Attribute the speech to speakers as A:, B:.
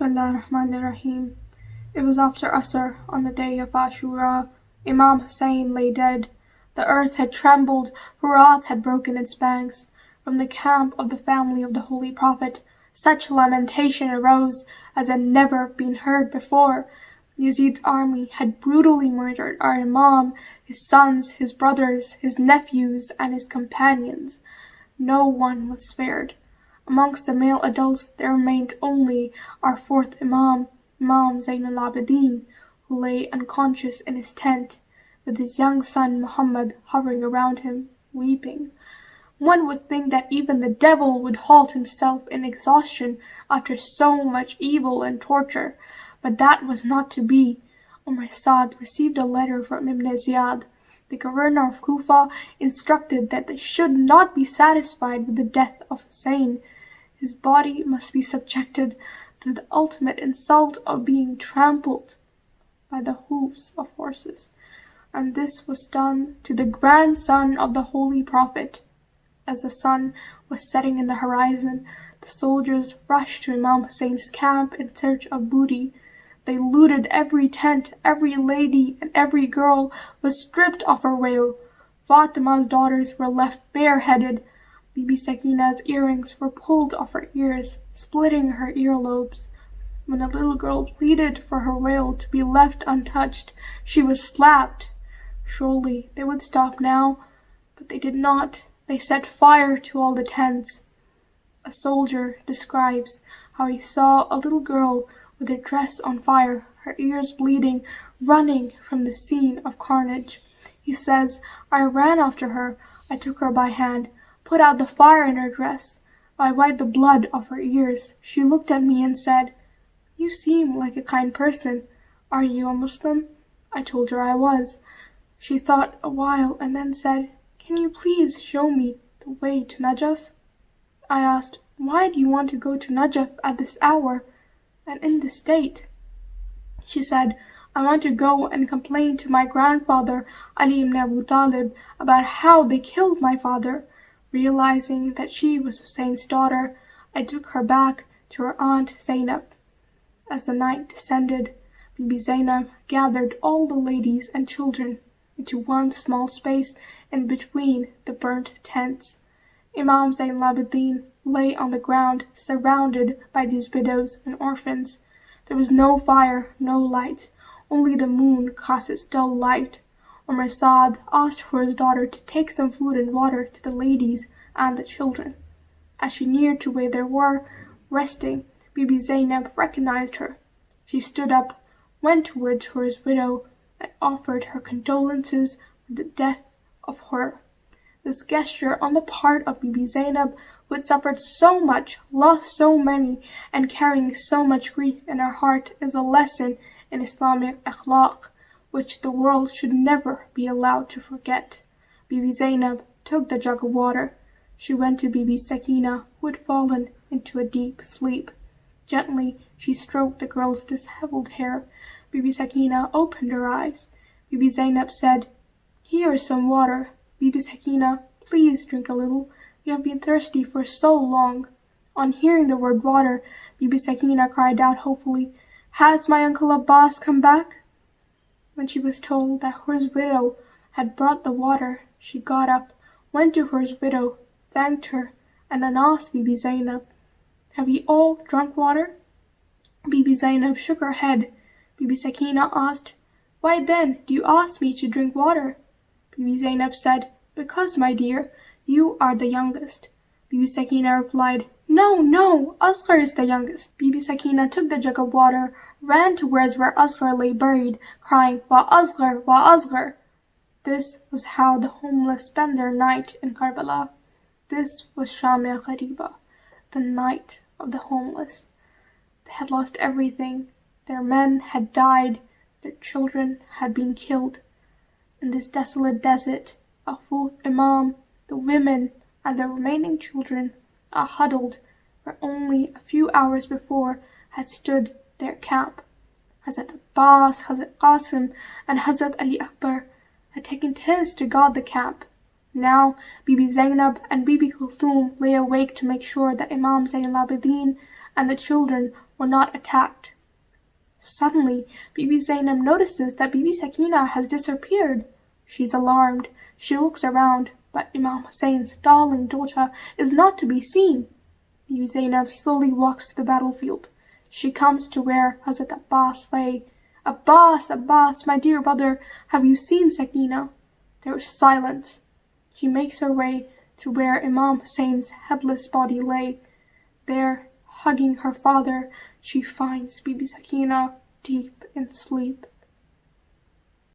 A: Bismillah ar-Rahman ar-Rahim. It was after Asr, on the day of Ashura. Imam Hussain lay dead. The earth had trembled, wrath had broken its banks. From the camp of the family of the Holy Prophet, such lamentation arose as had never been heard before. Yazid's army had brutally murdered our Imam, his sons, his brothers, his nephews, and his companions. No one was spared. Amongst the male adults there remained only our fourth Imam, Imam Zain al-Abidin, who lay unconscious in his tent, with his young son Muhammad hovering around him, weeping. One would think that even the devil would halt himself in exhaustion after so much evil and torture, but that was not to be. Umar Saad received a letter from Ibn Ziyad. The governor of Kufa instructed that they should not be satisfied with the death of Hussein. His body must be subjected to the ultimate insult of being trampled by the hoofs of horses. And this was done to the grandson of the Holy Prophet. As the sun was setting in the horizon, the soldiers rushed to Imam Hussein's camp in search of booty. They looted every tent, every lady and every girl was stripped of her veil. Fatima's daughters were left bareheaded. Bibi Sakina's earrings were pulled off her ears, splitting her earlobes. When a little girl pleaded for her veil to be left untouched, she was slapped. Surely they would stop now, but they did not. They set fire to all the tents. A soldier describes how he saw a little girl with her dress on fire, her ears bleeding, running from the scene of carnage. He says, I ran after her. I took her by hand, put out the fire in her dress. I wiped the blood off her ears. She looked at me and said, You seem like a kind person. Are you a Muslim? I told her I was. She thought a while and then said, Can you please show me the way to Najaf? I asked, Why do you want to go to Najaf at this hour and in this state? She said, I want to go and complain to my grandfather Ali ibn Abu Talib about how they killed my father. Realizing that she was Hussein's daughter, I took her back to her aunt Zainab. As the night descended, Bibi Zainab gathered all the ladies and children into one small space in between the burnt tents. Imam Zain al-Abidin lay on the ground, surrounded by these widows and orphans. There was no fire, no light. Only the moon cast its dull light. Umar Saad asked for his daughter to take some food and water to the ladies and the children. As she neared to where they were resting, Bibi Zainab recognized her. She stood up, went towards her widow, and offered her condolences for the death of her. This gesture on the part of Bibi Zainab, who had suffered so much, lost so many, and carrying so much grief in her heart, is a lesson in Islamic akhlaq, which the world should never be allowed to forget. Bibi Zainab took the jug of water. She went to Bibi Sakina, who had fallen into a deep sleep. Gently, she stroked the girl's disheveled hair. Bibi Sakina opened her eyes. Bibi Zainab said, Here is some water. Bibi Sakina, please drink a little. You have been thirsty for so long. On hearing the word water, Bibi Sakina cried out hopefully, Has my Uncle Abbas come back? When she was told that her widow had brought the water, she got up, went to her widow, thanked her, and then asked Bibi Zainab, Have you all drunk water? Bibi Zainab shook her head. Bibi Sakina asked, Why then do you ask me to drink water? Bibi Zainab said, Because, my dear, you are the youngest. Bibi Sakina replied, No, Asghar is the youngest. Bibi Sakina took the jug of water, ran towards where Asghar lay buried, crying, Wa Asghar. This was how the homeless spent their night in Karbala. This was Sham Ghreeba, the night of the homeless. They had lost everything. Their men had died. Their children had been killed. In this desolate desert, our fourth Imam, the women, and the remaining children are huddled where only a few hours before had stood their camp. Hazrat Abbas, Hazrat Qasim, and Hazrat Ali Akbar had taken tents to guard the camp. Now Bibi Zainab and Bibi Kulthum lay awake to make sure that Imam Zain al-Abidin and the children were were not attacked. Suddenly, Bibi Zainab notices that Bibi Sakina has disappeared. She's alarmed. She looks around, but Imam Hussein's darling daughter is not to be seen. Bibi Zainab slowly walks to the battlefield. She comes to where Hazrat Abbas lay. Abbas, Abbas, my dear brother, have you seen Sakina? There is silence. She makes her way to where Imam Hussein's headless body lay. There, hugging her father, she finds Bibi Sakina deep in sleep.